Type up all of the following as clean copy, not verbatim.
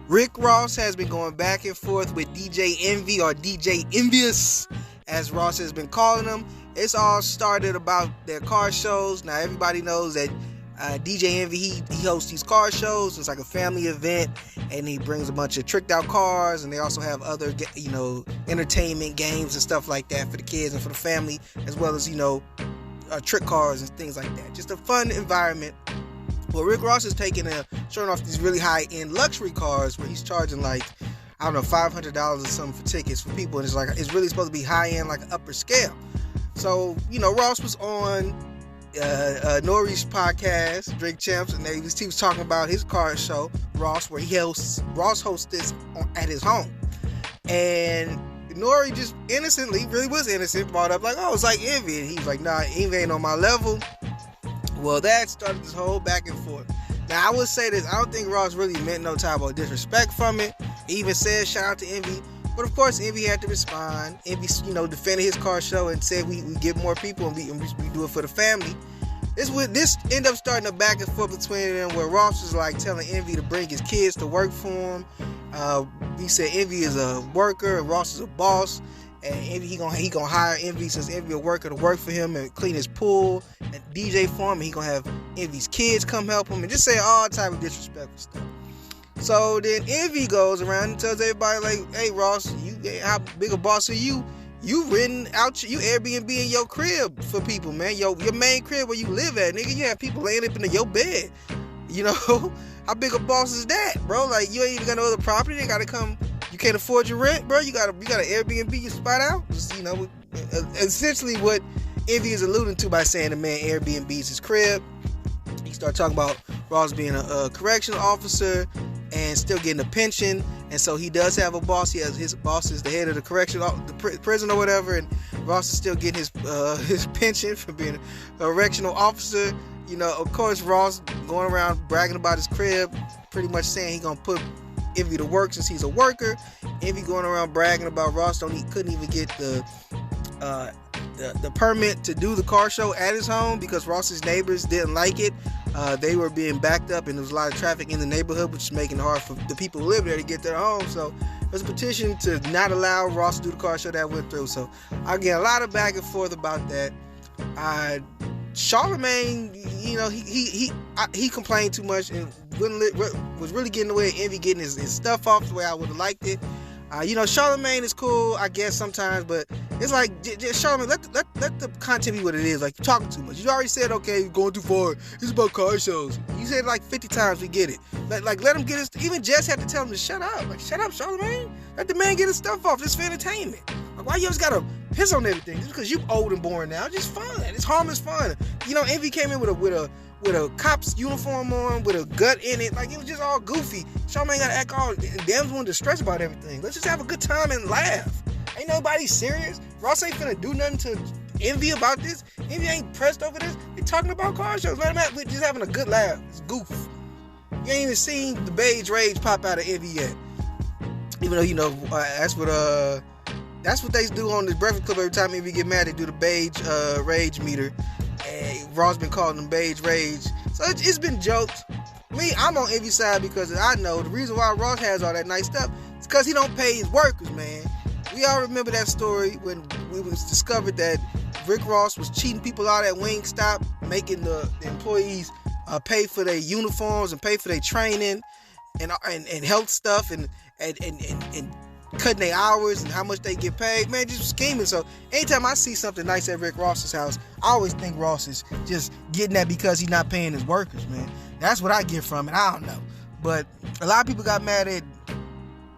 Rick Ross has been going back and forth with DJ Envy, or DJ Envious, as Ross has been calling him. It's all started about their car shows. Now everybody knows that DJ Envy, he hosts these car shows. It's like a family event, and he brings a bunch of tricked out cars, and they also have other, entertainment games and stuff like that for the kids and for the family, as well as, trick cars and things like that. Just a fun environment. Well, Rick Ross is showing off these really high-end luxury cars where he's charging $500 or something for tickets for people, and it's really supposed to be high-end, like an upper scale. So, Ross was on Nori's podcast, Drink Champs, and he was talking about his car show, Ross, where Ross hosts this at his home. And Nori just innocently, really was innocent, brought up it's like Envy. And he's like, nah, Envy ain't on my level. Well, that started this whole back and forth. Now, I would say this, I don't think Ross really meant no type of disrespect from it. He even said, shout out to Envy. But of course, Envy had to respond. Envy, defended his car show and said we get more people and we do it for the family. This ended up starting a back and forth between them, where Ross was like telling Envy to bring his kids to work for him. He said Envy is a worker and Ross is a boss, and Envy he gonna hire Envy, since Envy a worker, to work for him and clean his pool and DJ for him, and he gonna have Envy's kids come help him, and just say all type of disrespectful stuff. So then Envy goes around and tells everybody hey Ross, how big a boss are you? You renting out, you Airbnb in your crib for people, man. Your main crib where you live at, nigga. You have people laying up in your bed. How big a boss is that, bro? You ain't even got no other property. They gotta come. You can't afford your rent, bro. You gotta Airbnb your spot out. Just, essentially what Envy is alluding to by saying the man Airbnb's his crib. He started talking about Ross being a correctional officer and still getting a pension, and so he does have a boss. He has his boss is the head of the the prison or whatever, and Ross is still getting his pension for being a correctional officer. Of course, Ross going around bragging about his crib, pretty much saying he gonna put Envy to work since he's a worker. Envy going around bragging about Ross couldn't even get the permit to do the car show at his home because Ross's neighbors didn't like it. They were being backed up, and there was a lot of traffic in the neighborhood, which is making it hard for the people who live there to get their home. So there's a petition to not allow Ross to do the car show that went through. So again, a lot of back and forth about that. Charlemagne, he complained too much and was really getting away with Envy getting his stuff off the way I would have liked it. Charlemagne is cool, I guess, sometimes, but it's like, Charlemagne, let the content be what it is. You're talking too much. You already said, okay, you're going too far. It's about car shows. You said it 50 times, we get it. Let him get his, even Jess had to tell him to shut up. Shut up, Charlemagne. Let the man get his stuff off. This for entertainment. Why you always gotta piss on everything? Just because you old and boring now. Just fun. It's harmless fun. Envy came in with a cop's uniform on, with a gut in it. It was just all goofy. Charlemagne gotta act all damn one to stress about everything. Let's just have a good time and laugh. Ain't nobody serious. Ross ain't finna do nothing to Envy about this. Envy ain't pressed over this. They talking about car shows. Let him have, we're just having a good laugh. It's goof. You ain't even seen the beige rage pop out of Envy yet. Even though that's what they do on the Breakfast Club every time Envy get mad. They do the beige rage meter. And Ross been calling them beige rage. So it's been joked. Me, I'm on Envy's side because I know the reason why Ross has all that nice stuff is because he don't pay his workers, man. We all remember that story when it was discovered that Rick Ross was cheating people out at Wingstop, making the employees pay for their uniforms and pay for their training and health stuff and cutting their hours and how much they get paid. Man, just scheming. So anytime I see something nice at Rick Ross's house, I always think Ross is just getting that because he's not paying his workers, man. That's what I get from it. I don't know. But a lot of people got mad at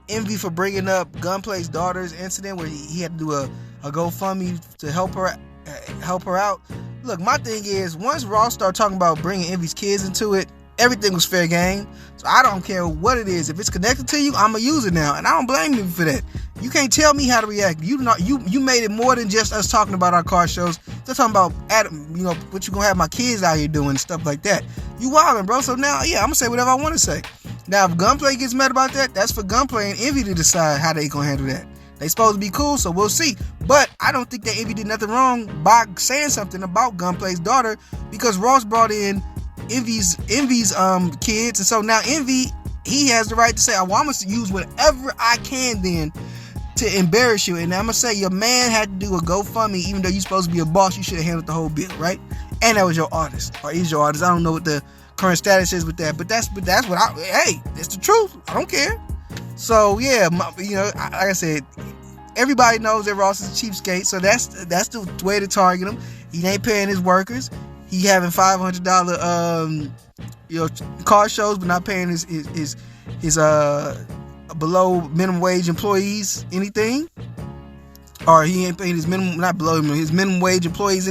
Envy for bringing up Gunplay's daughter's incident where he had to do a GoFundMe to help her out. Look, my thing is, once Ross started talking about bringing Envy's kids into it, everything was fair game. So I don't care what it is. If it's connected to you, I'm going to use it now. And I don't blame you for that. You can't tell me how to react. You made it more than just us talking about our car shows. They're talking about, what you going to have my kids out here doing and stuff like that. You wildin', bro. So now, yeah, I'm going to say whatever I want to say. Now, if Gunplay gets mad about that, that's for Gunplay and Envy to decide how they going to handle that. They supposed to be cool, so we'll see. But I don't think that Envy did nothing wrong by saying something about Gunplay's daughter, because Ross brought in Envy's kids, and so now Envy, he has the right to say, well, I'm going to use whatever I can then to embarrass you. And I'm going to say your man had to do a GoFundMe, even though you're supposed to be a boss, you should have handled the whole bill, right? And that was your artist, or is your artist. I don't know what the current status is with that, but that's what hey, it's the truth. I don't care. So yeah, like I said, everybody knows that Ross is a cheapskate, so that's the way to target him. He ain't paying his workers. He having $500 car shows, but not paying his below minimum wage employees anything, or he ain't paying his minimum wage employees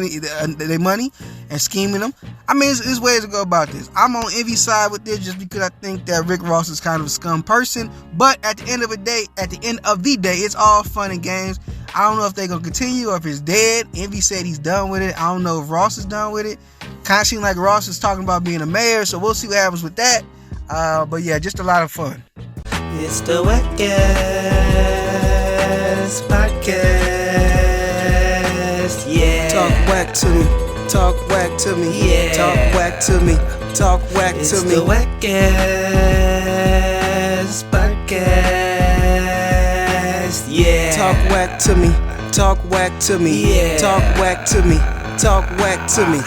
their money and scheming them. I mean, there's ways to go about this. I'm on Envy's side with this just because I think that Rick Ross is kind of a scum person. But at the end of the day, it's all fun and games. I don't know if they're gonna continue or if it's dead. Envy said he's done with it. I don't know if Ross is done with it. Kind of seems like Ross is talking about being a mayor, so we'll see what happens with that. But yeah, just a lot of fun. It's the WACCast podcast. Yeah. Talk whack to me. Talk whack to me. Yeah. Talk whack to me. Talk whack to me. It's the WACCast podcast. Yeah. Talk whack to me. Talk whack to me. Yeah. Talk whack to me. Talk whack to me.